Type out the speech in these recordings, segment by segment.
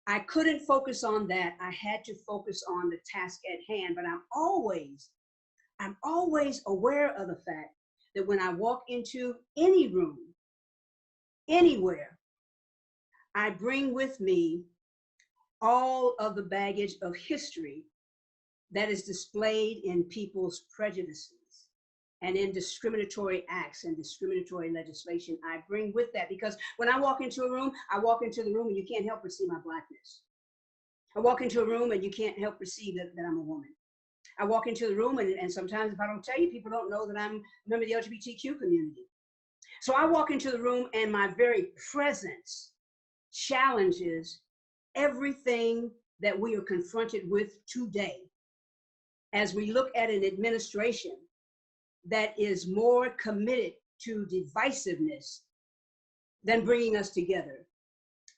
I couldn't focus on that. I had to focus on the task at hand, but I'm always aware of the fact that when I walk into any room, anywhere, I bring with me all of the baggage of history that is displayed in people's prejudices and in discriminatory acts and discriminatory legislation. I bring with that because when I walk into a room, I walk into the room and you can't help but see my Blackness. I walk into a room and you can't help but see that I'm a woman. I walk into the room and sometimes if I don't tell you, people don't know that I'm a member of the LGBTQ community. So I walk into the room and my very presence challenges everything that we are confronted with today as we look at an administration that is more committed to divisiveness than bringing us together.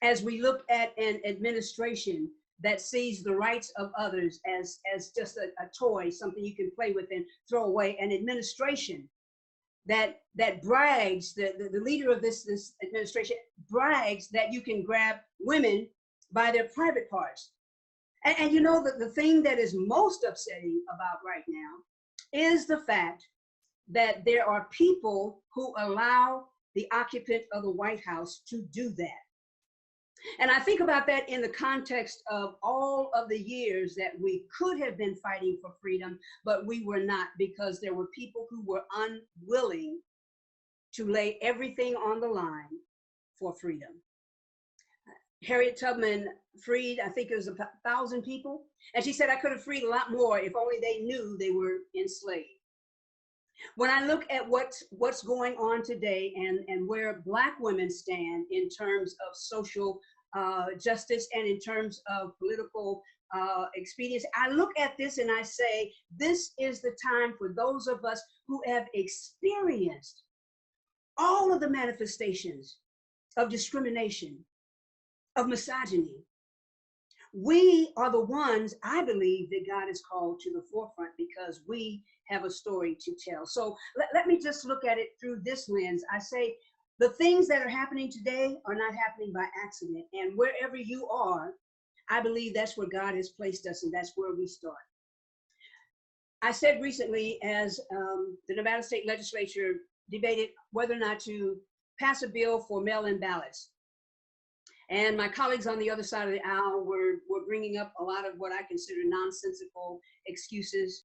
As we look at an administration that sees the rights of others as just a toy, something you can play with and throw away, an administration that brags, the leader of this administration brags that you can grab women by their private parts. And you know that the thing that is most upsetting about right now is the fact that there are people who allow the occupant of the White House to do that. And I think about that in the context of all of the years that we could have been fighting for freedom, but we were not because there were people who were unwilling to lay everything on the line for freedom. Harriet Tubman freed, I think it was 1,000 people. And she said, I could have freed a lot more if only they knew they were enslaved. When I look at what's going on today and where Black women stand in terms of social justice and in terms of political expedience, I look at this and I say, this is the time for those of us who have experienced all of the manifestations of discrimination, of misogyny. We are the ones, I believe, that God has called to the forefront because we have a story to tell. So let me just look at it through this lens. I say the things that are happening today are not happening by accident. And wherever you are, I believe that's where God has placed us and that's where we start. I said recently as the Nevada State Legislature debated whether or not to pass a bill for mail-in ballots. And my colleagues on the other side of the aisle were bringing up a lot of what I consider nonsensical excuses